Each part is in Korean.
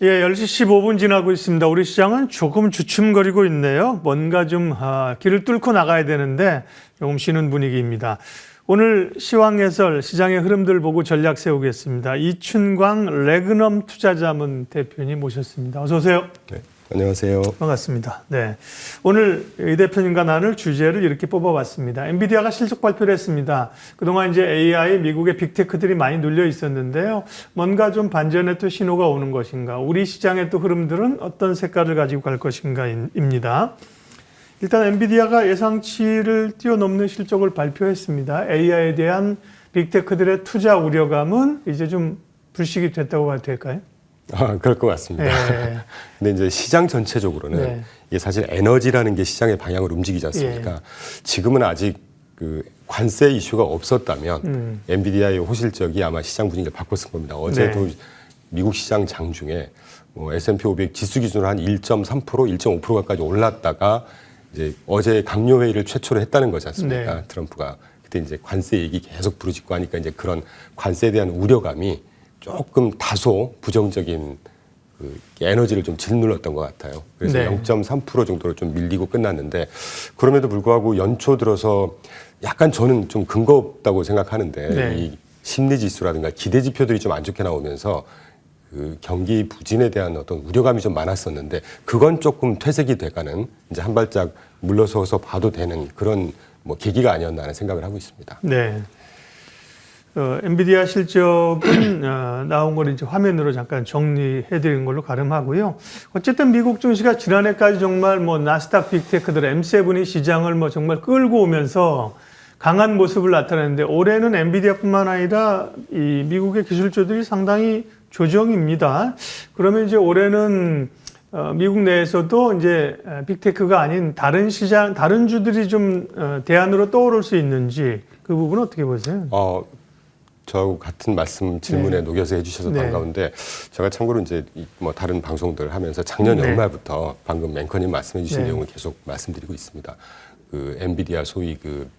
예, 10시 15분 지나고 있습니다. 우리 시장은 조금 주춤거리고 있네요. 뭔가 좀 길을 뚫고 나가야 되는데 조금 쉬는 분위기입니다. 오늘 시황해설, 시장의 흐름들 보고 전략 세우겠습니다. 이춘광 레그넘 투자자문 대표님 모셨습니다. 어서 오세요. 네, 안녕하세요. 반갑습니다. 네, 오늘 이 대표님과 나눌 주제를 이렇게 뽑아봤습니다. 엔비디아가 실적 발표를 했습니다. 그동안 이제 AI, 미국의 빅테크들이 많이 눌려 있었는데요. 뭔가 좀 반전의 또 신호가 오는 것인가, 우리 시장의 또 흐름들은 어떤 색깔을 가지고 갈 것인가입니다. 일단 엔비디아가 예상치를 뛰어넘는 실적을 발표했습니다. AI에 대한 빅테크들의 투자 우려감은 이제 좀 불식이 됐다고 봐도 될까요? 그럴 것 같습니다. 네. 근데 이제 시장 전체적으로는 네. 이게 사실 에너지라는 게 시장의 방향을 움직이지 않습니까? 예. 지금은 아직 그 관세 이슈가 없었다면 엔비디아의 호실적이 아마 시장 분위기를 바꿨을 겁니다. 어제도 네. 미국 시장 장중에 뭐 S&P 500 지수 기준으로 한 1.3%, 1.5%까지 올랐다가 이제 어제 강요 회의를 최초로 했다는 거지 않습니까? 네. 트럼프가 그때 이제 관세 얘기 계속 부르짖고 하니까 이제 그런 관세에 대한 우려감이 조금 다소 부정적인 그 에너지를 좀 짓눌렀던 것 같아요. 그래서 네. 0.3% 정도로 좀 밀리고 끝났는데, 그럼에도 불구하고 연초 들어서 약간 저는 좀 근거 없다고 생각하는데 네. 이 심리 지수라든가 기대 지표들이 좀 안 좋게 나오면서 그 경기 부진에 대한 어떤 우려감이 좀 많았었는데, 그건 조금 퇴색이 돼가는, 이제 한 발짝 물러서서 봐도 되는 그런 뭐 계기가 아니었나 하는 생각을 하고 있습니다. 네. 엔비디아 실적은 나온 걸 이제 화면으로 잠깐 정리해드린 걸로 가름하고요. 어쨌든 미국 증시가 지난해까지 정말 뭐 나스닥 빅테크들 M7이 시장을 뭐 정말 끌고 오면서 강한 모습을 나타냈는데, 올해는 엔비디아뿐만 아니라 이 미국의 기술주들이 상당히 조정입니다. 그러면 이제 올해는 미국 내에서도 이제 빅테크가 아닌 다른 시장, 다른 주들이 좀 대안으로 떠오를 수 있는지, 그 부분은 어떻게 보세요? 저하고 같은 말씀 질문에 네. 녹여서 해주셔서 네. 반가운데, 제가 참고로 이제 뭐 다른 방송들 하면서 작년 네. 연말부터 방금 앵커님 말씀해주신 네. 내용을 계속 말씀드리고 있습니다. 그 엔비디아 소위 그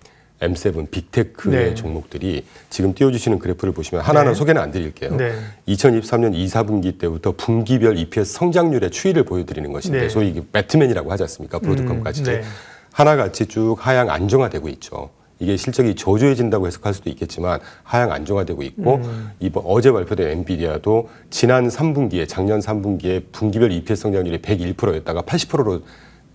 M7 빅테크의 네. 종목들이 지금 띄워주시는 그래프를 보시면 하나하나 네. 소개는 안 드릴게요. 네. 2023년 2, 4분기 때부터 분기별 EPS 성장률의 추이를 보여드리는 것인데, 네. 소위 배트맨이라고 하지 않습니까? 브로드컴까지. 네. 하나같이 쭉 하향 안정화되고 있죠. 이게 실적이 저조해진다고 해석할 수도 있겠지만 하향 안정화되고 있고, 이번 어제 발표된 엔비디아도 지난 3분기에, 작년 3분기에 분기별 EPS 성장률이 101%였다가 80%로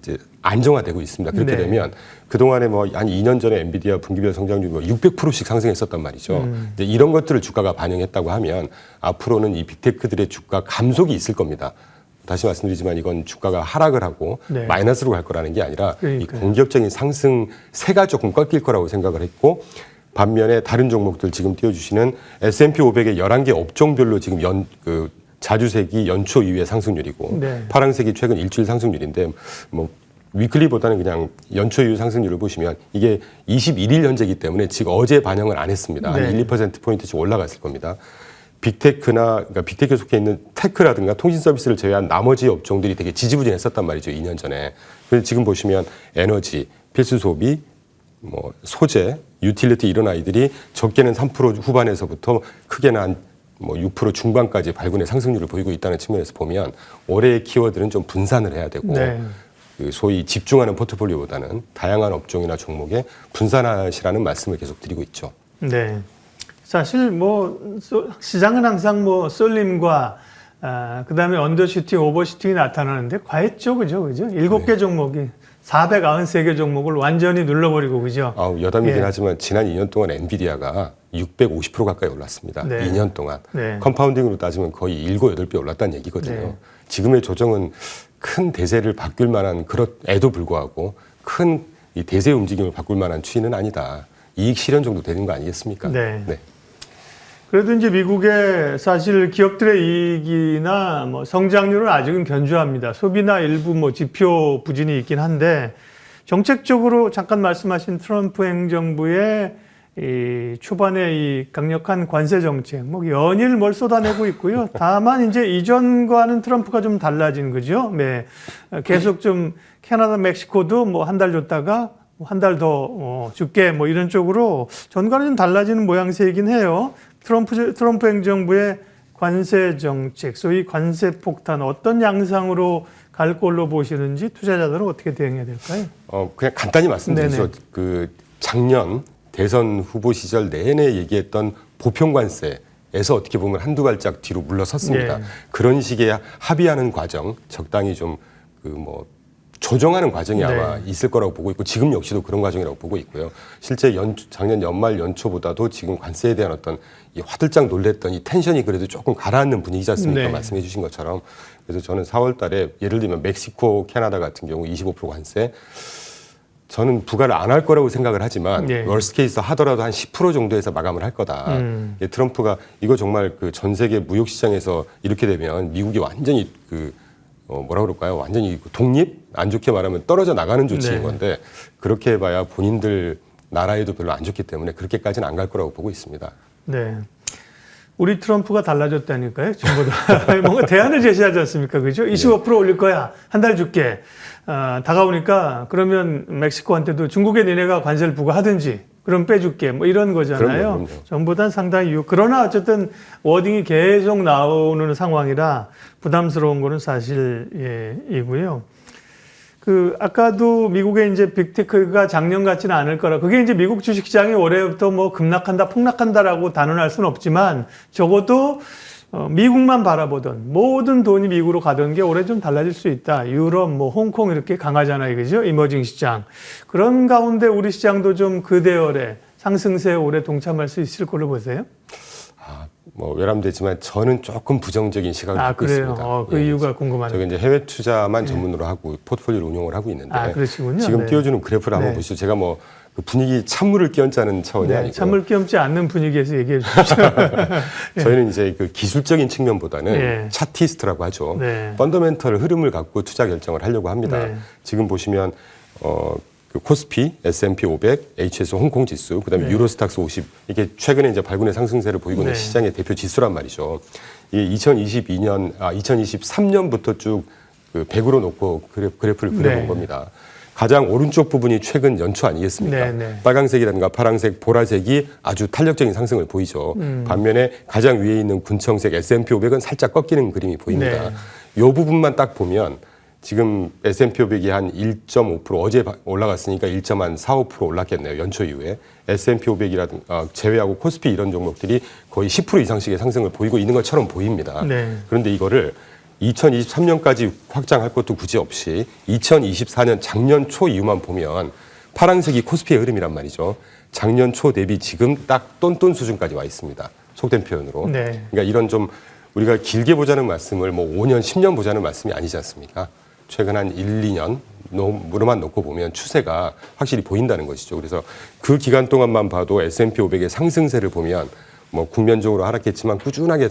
이제 안정화되고 있습니다. 그렇게 네. 되면 그동안에 뭐 한 2년 전에 엔비디아 분기별 성장률이 뭐 600%씩 상승했었단 말이죠. 이제 이런 것들을 주가가 반영했다고 하면 앞으로는 이 빅테크들의 주가 감속이 있을 겁니다. 다시 말씀드리지만 이건 주가가 하락을 하고 네. 마이너스로 갈 거라는 게 아니라 이 그러니까요. 공격적인 상승세가 조금 꺾일 거라고 생각을 했고, 반면에 다른 종목들 지금 띄워주시는 S&P 500의 11개 업종별로 지금 자주색이 연초 이후의 상승률이고, 네. 파란색이 최근 일주일 상승률인데, 뭐 위클리보다는 그냥 연초 이후 상승률을 보시면 이게 21일 현재이기 때문에 지금 어제 반영을 안 했습니다. 네. 한 1, 2%포인트씩 올라갔을 겁니다. 그러니까 빅테크에 속해 있는 테크라든가 통신 서비스를 제외한 나머지 업종들이 되게 지지부진했었단 말이죠, 2년 전에. 그래서 지금 보시면 에너지, 필수 소비, 뭐 소재, 유틸리티 이런 아이들이 적게는 3% 후반에서부터 크게는 한 뭐 6% 중반까지 발군의 상승률을 보이고 있다는 측면에서 보면 올해의 키워드는 좀 분산을 해야 되고, 네. 그 소위 집중하는 포트폴리오보다는 다양한 업종이나 종목에 분산하시라는 말씀을 계속 드리고 있죠. 네. 사실 뭐 시장은 항상 뭐 쏠림과 그다음에 언더슈팅, 오버슈팅이 나타나는데 과했죠, 그죠? 7개 종목이 493개 종목을 완전히 눌러버리고, 그죠? 여담이긴 예. 하지만 지난 2년 동안 엔비디아가 650% 가까이 올랐습니다. 네. 2년 동안. 네. 컴파운딩으로 따지면 거의 7, 8배 올랐다는 얘기거든요. 네. 지금의 조정은 큰 대세를 바꿀 만한 그럼에도 불구하고 큰 이 대세 움직임을 바꿀 만한 추이는 아니다. 이익 실현 정도 되는 거 아니겠습니까? 네. 그래도 이제 미국의 사실 기업들의 이익이나 뭐 성장률은 아직은 견조합니다. 소비나 일부 뭐 지표 부진이 있긴 한데, 정책적으로 잠깐 말씀하신 트럼프 행정부의 이 초반에 이 강력한 관세 정책, 뭐 연일 뭘 쏟아내고 있고요. 다만 이제 이전과는 트럼프가 좀 달라진 거죠. 네. 계속 좀 캐나다, 멕시코도 뭐 한 달 줬다가 한 달 더 줄게 뭐 이런 쪽으로 전과는 좀 달라지는 모양새이긴 해요. 트럼프 행정부의 관세 정책, 소위 관세 폭탄 어떤 양상으로 갈 걸로 보시는지 투자자들은 어떻게 대응해야 될까요? 그냥 간단히 말씀드리죠. 네네. 그 작년 대선 후보 시절 얘기했던 보편관세에서 어떻게 보면 한두 발짝 뒤로 물러섰습니다. 네. 그런 식의 합의하는 과정, 적당히 좀 조정하는 과정이 아마 네. 있을 거라고 보고 있고 지금 역시도 그런 과정이라고 보고 있고요. 실제 작년 연말 연초보다도 지금 관세에 대한 어떤 이 화들짝 놀랬던 이 텐션이 그래도 조금 가라앉는 분위기지 않습니까? 네. 말씀해 주신 것처럼. 그래서 저는 4월 달에 예를 들면 멕시코, 캐나다 같은 경우 25% 관세 저는 부과를 안 할 거라고 생각을 하지만 네. 월스트 케이스 하더라도 한 10% 정도에서 마감을 할 거다. 예, 트럼프가 이거 정말 그 전 세계 무역 시장에서 이렇게 되면 미국이 완전히 뭐라 그럴까요? 완전히 독립? 안 좋게 말하면 떨어져 나가는 조치인 네. 건데 그렇게 해봐야 본인들 나라에도 별로 안 좋기 때문에 그렇게까지는 안 갈 거라고 보고 있습니다. 네. 우리 트럼프가 달라졌다니까요. 전보다. 뭔가 대안을 제시하지 않습니까? 그죠? 25% 올릴 거야. 한 달 줄게. 다가오니까 그러면 멕시코한테도 중국에 니네가 관세를 부과하든지 그럼 빼줄게. 뭐 이런 거잖아요. 그럼요. 전보단 상당히 그러나 어쨌든 워딩이 계속 나오는 상황이라 부담스러운 거는 사실이고요. 아까도 미국의 이제 빅테크가 작년 같지는 않을 거라. 그게 이제 미국 주식시장이 올해부터 뭐 급락한다, 폭락한다라고 단언할 수는 없지만 적어도 미국만 바라보던 모든 돈이 미국으로 가던 게 올해 좀 달라질 수 있다. 유럽, 뭐 홍콩 이렇게 강하잖아요, 그죠? 이머징 시장. 그런 가운데 우리 시장도 좀 그 대열에 상승세에 올해 동참할 수 있을 걸로 보세요? 뭐 외람되지만 저는 조금 부정적인 시각을 갖고 그래요? 있습니다. 그 이유가 궁금하네요. 저기 이제 해외 투자만 전문으로 하고 포트폴리오를 운용을 하고 있는데 그러시군요. 지금 네. 띄워주는 그래프를 한번 보시죠. 제가 뭐 그 분위기 찬물을 끼얹자는 차원이 아니고 찬물 끼얹지 않는 분위기에서 얘기해 주십시오. 저희는 이제 그 기술적인 측면보다는 네. 차티스트라고 하죠. 네. 펀더멘털 흐름을 갖고 투자 결정을 하려고 합니다. 네. 지금 보시면 그 코스피, S&P 500, HS 홍콩 지수, 그다음에 네. 유로스탁스 50 이게 최근에 이제 발군의 상승세를 보이고 있는 네. 시장의 대표 지수란 말이죠. 이게 2023년부터 쭉 그 100으로 놓고 그래프를 그려본 네. 겁니다. 가장 오른쪽 부분이 최근 연초 아니겠습니까? 네, 네. 빨강색이라든가 파랑색, 보라색이 아주 탄력적인 상승을 보이죠. 반면에 가장 위에 있는 군청색 S&P 500은 살짝 꺾이는 그림이 보입니다. 네. 이 부분만 딱 보면 지금 S&P 500이 한 1.5% 어제 올라갔으니까 1.45% 올랐겠네요. 연초 이후에. S&P 500이라든가 제외하고 코스피 이런 종목들이 거의 10% 이상씩의 상승을 보이고 있는 것처럼 보입니다. 네. 그런데 이거를 2023년까지 확장할 것도 굳이 없이 2024년 작년 초 이후만 보면 파란색이 코스피의 흐름이란 말이죠. 작년 초 대비 지금 딱 똔똔 수준까지 와 있습니다. 속된 표현으로. 네. 그러니까 이런 좀 우리가 길게 보자는 말씀을 뭐 5년, 10년 보자는 말씀이 아니지 않습니까? 최근 한 1, 2년 으로만 놓고 보면 추세가 확실히 보인다는 것이죠. 그래서 그 기간 동안만 봐도 S&P 500의 상승세를 보면 뭐 국면적으로 하락했지만 꾸준하게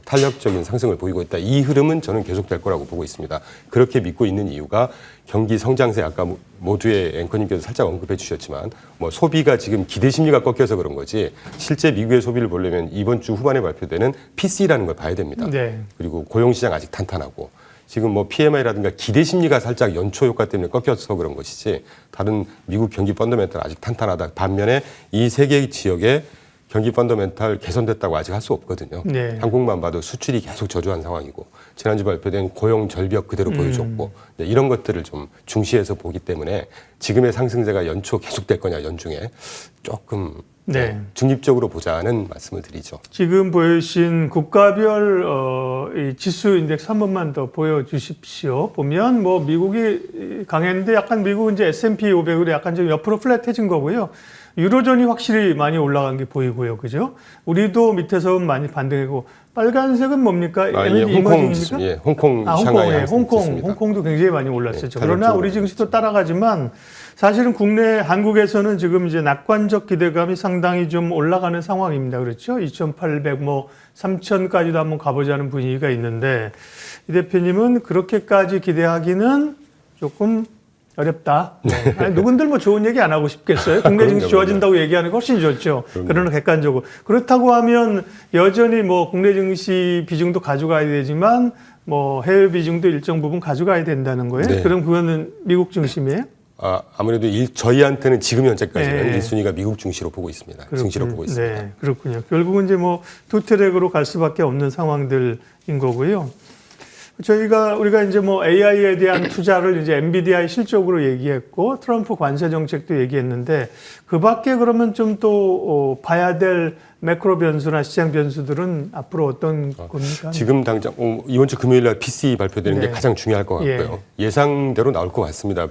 탄력적인 상승을 보이고 있다. 이 흐름은 저는 계속될 거라고 보고 있습니다. 그렇게 믿고 있는 이유가 경기 성장세 아까 모두의 앵커님께서 살짝 언급해 주셨지만 뭐 소비가 지금 기대 심리가 꺾여서 그런 거지 실제 미국의 소비를 보려면 이번 주 후반에 발표되는 PC라는 걸 봐야 됩니다. 네. 그리고 고용시장 아직 탄탄하고 지금 뭐 PMI라든가 기대 심리가 살짝 연초 효과 때문에 꺾여서 그런 것이지 다른 미국 경기 펀더멘털 아직 탄탄하다. 반면에 이 세 개 지역에 경기 펀더멘탈 개선됐다고 아직 할 수 없거든요. 네. 한국만 봐도 수출이 계속 저조한 상황이고 지난주 발표된 고용 절벽 그대로 보여줬고 네, 이런 것들을 좀 중시해서 보기 때문에 지금의 상승세가 연초 계속될 거냐 연중에 조금 네. 중립적으로 보자는 말씀을 드리죠. 지금 보여주신 국가별 이 지수 인덱스 한 번만 더 보여주십시오. 보면 뭐 미국이 강했는데 약간 미국은 이제 S&P 500으로 약간 좀 옆으로 플랫해진 거고요. 유로존이 확실히 많이 올라간 게 보이고요. 그죠? 우리도 밑에서 많이 반등이고 빨간색은 뭡니까? 예, 홍콩 지수, 예, 홍콩, 샹하이 홍콩도 굉장히 많이 올랐었죠. 네, 그러나 우리 증시도 따라가지만 사실은 한국에서는 지금 이제 낙관적 기대감이 상당히 좀 올라가는 상황입니다. 그렇죠? 2,800, 뭐 3,000까지도 한번 가보자는 분위기가 있는데 이 대표님은 그렇게까지 기대하기는 조금 어렵다. 네. 아니, 누군들 뭐 좋은 얘기 안 하고 싶겠어요? 국내 증시 좋아진다고 얘기하는 게 훨씬 좋죠. 그러나 객관적으로. 그렇다고 하면 여전히 뭐 국내 증시 비중도 가져가야 되지만 뭐 해외 비중도 일정 부분 가져가야 된다는 거예요. 네. 그럼 그거는 미국 중심이에요? 아무래도 저희한테는 지금 현재까지는 네. 1순위가 미국 증시로 보고 있습니다. 증시로 보고 있습니다. 네, 그렇군요. 결국은 이제 뭐 두 트랙으로 갈 수밖에 없는 상황들인 거고요. 우리가 이제 뭐 AI에 대한 투자를 이제 엔비디아의 실적으로 얘기했고 트럼프 관세 정책도 얘기했는데 그 밖에 그러면 좀 또 봐야 될 매크로 변수나 시장 변수들은 앞으로 어떤 겁니까? 지금 당장 이번 주 금요일 날 PCE 발표되는 네. 게 가장 중요할 것 같고요. 예상대로 나올 것 같습니다.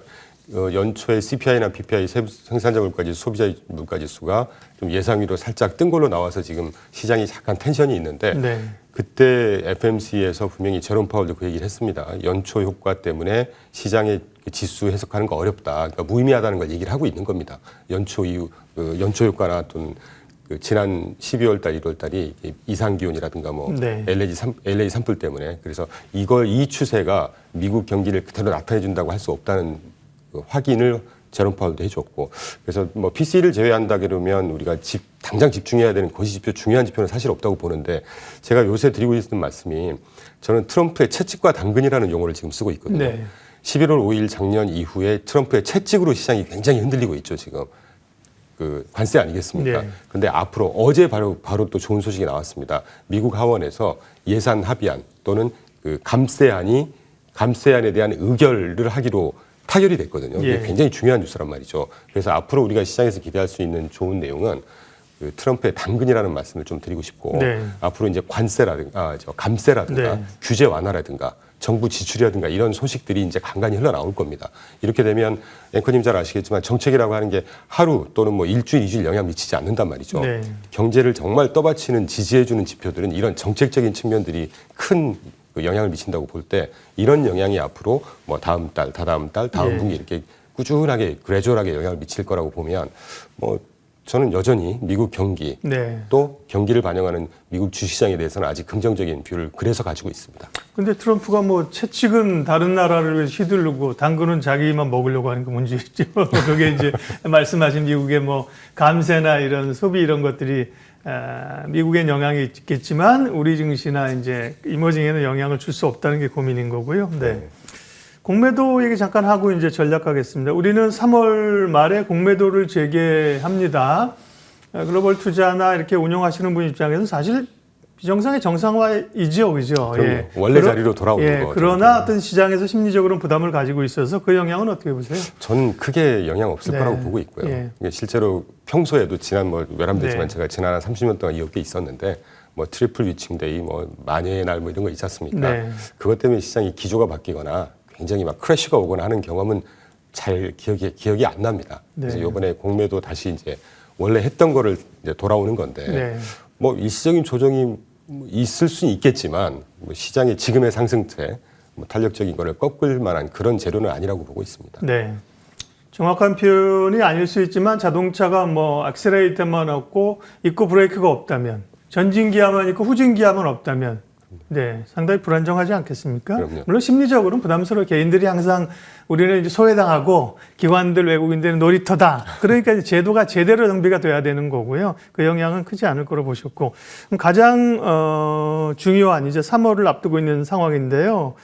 연초에 CPI나 PPI 생산자 물가지수, 소비자 물가지수가 좀 예상위로 살짝 뜬 걸로 나와서 지금 시장이 약간 텐션이 있는데 네. 그때 FMC에서 분명히 제롬 파월도 그 얘기를 했습니다. 연초 효과 때문에 시장의 지수 해석하는 거 어렵다. 그러니까 무의미하다는 걸 얘기를 하고 있는 겁니다. 연초 이후 연초 효과나 또는 지난 12월 달, 1월 달이 이상 기온이라든가 뭐 네. LA 산불 때문에 그래서 이 추세가 미국 경기를 그대로 나타내 준다고 할 수 없다는 확인을 제롬 파월도 해줬고 그래서 뭐 PC를 제외한다 그러면 우리가 당장 집중해야 되는 거시지표 중요한 지표는 사실 없다고 보는데 제가 요새 드리고 있는 말씀이 저는 트럼프의 채찍과 당근이라는 용어를 지금 쓰고 있거든요. 네. 11월 5일 작년 이후에 트럼프의 채찍으로 시장이 굉장히 흔들리고 있죠 지금. 관세 아니겠습니까? 네. 근데 앞으로 어제 바로 또 좋은 소식이 나왔습니다. 미국 하원에서 예산 합의안 또는 감세안에 대한 의결을 하기로 타결이 됐거든요. 이게 굉장히 중요한 뉴스란 말이죠. 그래서 앞으로 우리가 시장에서 기대할 수 있는 좋은 내용은 트럼프의 당근이라는 말씀을 좀 드리고 싶고 네. 앞으로 이제 감세라든가 네. 규제 완화라든가 정부 지출이라든가 이런 소식들이 이제 간간히 흘러나올 겁니다. 이렇게 되면 앵커님 잘 아시겠지만 정책이라고 하는 게 하루 또는 뭐 일주일, 2주일 영향 미치지 않는단 말이죠. 네. 경제를 정말 떠받치는 지지해주는 지표들은 이런 정책적인 측면들이 큰 영향을 미친다고 볼 때 이런 영향이 앞으로 뭐 다음 달, 다다음 달, 다음 분기 이렇게 꾸준하게 그래주얼하게 영향을 미칠 거라고 보면 뭐 저는 여전히 미국 경기 네. 또 경기를 반영하는 미국 주시장에 대해서는 아직 긍정적인 뷰를 그래서 가지고 있습니다. 근데 트럼프가 뭐 채찍은 다른 나라를 휘두르고 당근은 자기만 먹으려고 하는 게 문제겠죠. 그게 이제 말씀하신 미국의 뭐 감세나 이런 소비 이런 것들이 미국엔 영향이 있겠지만 우리 증시나 이제 이머징에는 영향을 줄 수 없다는 게 고민인 거고요. 네. 공매도 얘기 잠깐 하고 이제 전략하겠습니다. 우리는 3월 말에 공매도를 재개합니다. 글로벌 투자나 이렇게 운영하시는 분 입장에서는 사실 비정상의 정상화이죠, 그죠? 예. 원래 자리로 돌아오는 거죠. 그러나 어떤 시장에서 심리적으로 부담을 가지고 있어서 그 영향은 어떻게 보세요? 저는 크게 영향 없을 네. 거라고 보고 있고요. 예. 실제로 평소에도 지난 외람되지만 네. 제가 지난 한 30년 동안 이어게 있었는데 뭐 트리플 위칭데이, 뭐 만여의 날 뭐 이런 거 있지 않습니까? 네. 그것 때문에 시장이 기조가 바뀌거나 굉장히 막 크래쉬가 오거나 하는 경험은 잘 기억이 안 납니다. 그래서 네. 이번에 공매도 다시 이제 원래 했던 거를 이제 돌아오는 건데 네. 뭐 일시적인 조정이 있을 수는 있겠지만 뭐 시장의 지금의 상승세, 뭐 탄력적인 거를 꺾을 만한 그런 재료는 아니라고 보고 있습니다. 네. 정확한 표현이 아닐 수 있지만 자동차가 뭐 액셀레이터만 없고 있고 브레이크가 없다면 전진기아만 있고 후진기아만 없다면 네, 상당히 불안정하지 않겠습니까? 그럼요. 물론 심리적으로는 부담스러워 개인들이 항상 우리는 이제 소외당하고 기관들 외국인들은 놀이터다. 그러니까 이제 제도가 제대로 정비가 돼야 되는 거고요. 그 영향은 크지 않을 거로 보셨고 그럼 가장 중요한 이제 3월을 앞두고 있는 상황인데요.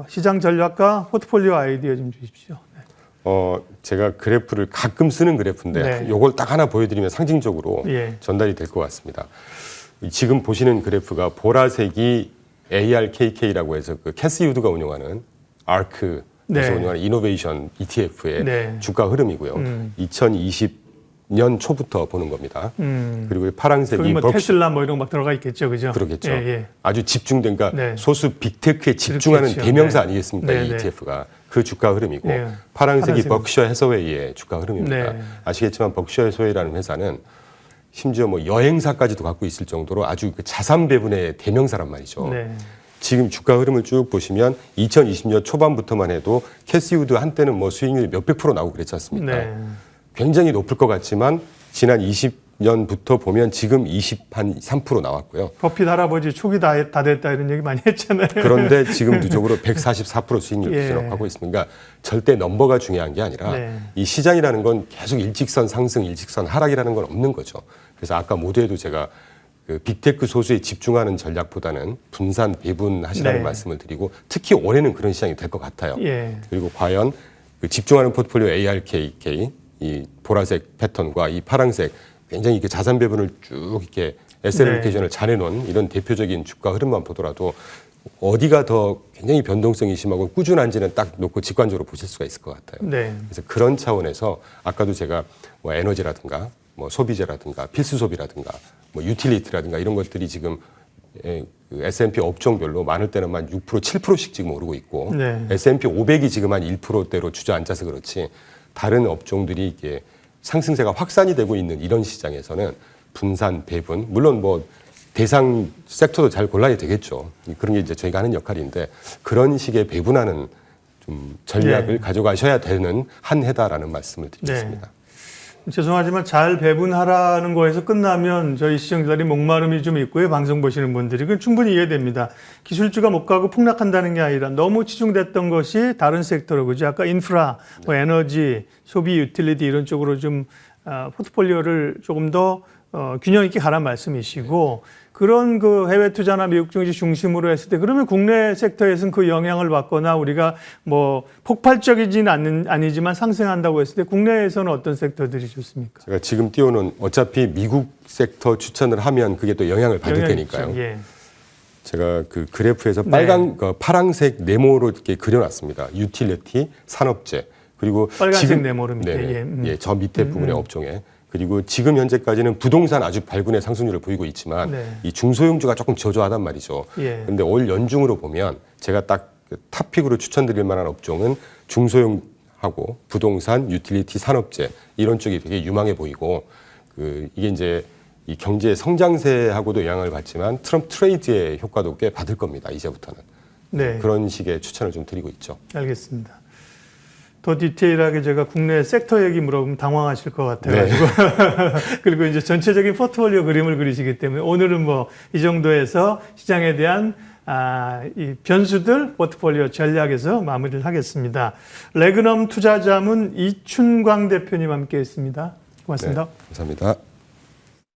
시장 전략과 포트폴리오 아이디어 좀 주십시오. 네. 제가 그래프를 가끔 쓰는 그래프인데 네. 이걸 딱 하나 보여드리면 상징적으로 예. 전달이 될 것 같습니다. 지금 보시는 그래프가 보라색이 ARKK라고 해서 그 캐시 유드가 운영하는 ARK에서 네. 운영하는 이노베이션 ETF의 네. 주가 흐름이고요. 2020년 초부터 보는 겁니다. 그리고 거기 파란색이 뭐 테슬라 뭐 이런 거 막 들어가 있겠죠, 그죠? 그러겠죠. 예, 예. 아주 집중된, 그러니까 네. 소수 빅테크에 집중하는 그렇겠죠. 대명사 네. 아니겠습니까? 네, 이 네. ETF가. 그 주가 흐름이고 네. 파란색이 파란색. 벅셔 해서웨이의 주가 흐름입니다. 네. 아시겠지만 벅셔 해서웨이라는 회사는 심지어 뭐 여행사까지도 갖고 있을 정도로 아주 그 자산 배분의 대명사란 말이죠. 네. 지금 주가 흐름을 쭉 보시면 2020년 초반부터만 해도 캐시우드 한때는 뭐 수익률 몇백 프로 나오고 그랬지 않습니까? 네. 굉장히 높을 것 같지만 지난 20년부터 보면 지금 23% 나왔고요. 버핏 할아버지 초기 다 됐다 이런 얘기 많이 했잖아요. 그런데 지금 누적으로 144% 수익률 예. 기록하고 있습니다. 그러니까 절대 넘버가 중요한 게 아니라 네. 이 시장이라는 건 계속 일직선 상승, 일직선 하락이라는 건 없는 거죠. 그래서 아까 모두에도 제가 그 빅테크 소수에 집중하는 전략보다는 분산 배분하시라는 네. 말씀을 드리고 특히 올해는 그런 시장이 될 것 같아요. 예. 그리고 과연 그 집중하는 포트폴리오 ARKK 이 보라색 패턴과 이 파란색 굉장히 이렇게 자산 배분을 쭉 이렇게 에셋 알로케이션을 잘 해놓은 이런 대표적인 주가 흐름만 보더라도 어디가 더 굉장히 변동성이 심하고 꾸준한지는 딱 놓고 직관적으로 보실 수가 있을 것 같아요. 네. 그래서 그런 차원에서 아까도 제가 뭐 에너지라든가 뭐 소비재라든가 필수 소비라든가 뭐 유틸리티라든가 이런 것들이 지금 그 S&P 업종별로 많을 때는 한 6%, 7%씩 지금 오르고 있고 네. S&P 500이 지금 한 1%대로 주저앉아서 그렇지 다른 업종들이 이게 상승세가 확산이 되고 있는 이런 시장에서는 분산, 배분, 물론 뭐 대상 섹터도 잘 골라야 되겠죠. 그런 게 이제 저희가 하는 역할인데 그런 식의 배분하는 좀 전략을 가져가셔야 되는 한 해다라는 말씀을 드리겠습니다. 죄송하지만 잘 배분하라는 거에서 끝나면 저희 시청자들이 목마름이 좀 있고요. 방송 보시는 분들이. 그건 충분히 이해됩니다. 기술주가 못 가고 폭락한다는 게 아니라 너무 치중됐던 것이 다른 섹터로, 그죠? 아까 인프라, 뭐 에너지, 소비, 유틸리티 이런 쪽으로 좀 포트폴리오를 조금 더 균형 있게 가란 말씀이시고 그런 그 해외 투자나 미국 증시 중심으로 했을 때 그러면 국내 섹터에서는 그 영향을 받거나 우리가 뭐 폭발적이지는 아니지만 상승한다고 했을 때 국내에서는 어떤 섹터들이 좋습니까? 제가 지금 띄워놓은 어차피 미국 섹터 추천을 하면 그게 또 영향을 받을 테니까요. 예. 제가 그 그래프에서 빨간 파란색 네모로 이렇게 그려놨습니다. 유틸리티, 산업재 그리고 빨간색 지금 네모로 밑에 저 밑에 부분의 업종에 그리고 지금 현재까지는 부동산 아주 발군의 상승률을 보이고 있지만 이 중소형주가 조금 저조하단 말이죠. 그런데 올 연중으로 보면 제가 딱 탑픽으로 추천드릴 만한 업종은 중소형하고 부동산, 유틸리티, 산업재 이런 쪽이 되게 유망해 보이고 이게 이제 이 경제 성장세하고도 영향을 받지만 트럼프 트레이드의 효과도 꽤 받을 겁니다. 이제부터는. 네. 그런 식의 추천을 좀 드리고 있죠. 알겠습니다. 더 디테일하게 제가 국내 sek터 얘기 물어보면 당황하실 것 같아가지고 그리고 이제 전체적인 포트폴리오 그림을 그리시기 때문에 오늘은 뭐 이 정도에서 시장에 대한 이 변수들 포트폴리오 전략에서 마무리를 하겠습니다. 레그넘 투자자문 이춘광 대표님 함께했습니다. 고맙습니다. 네, 감사합니다.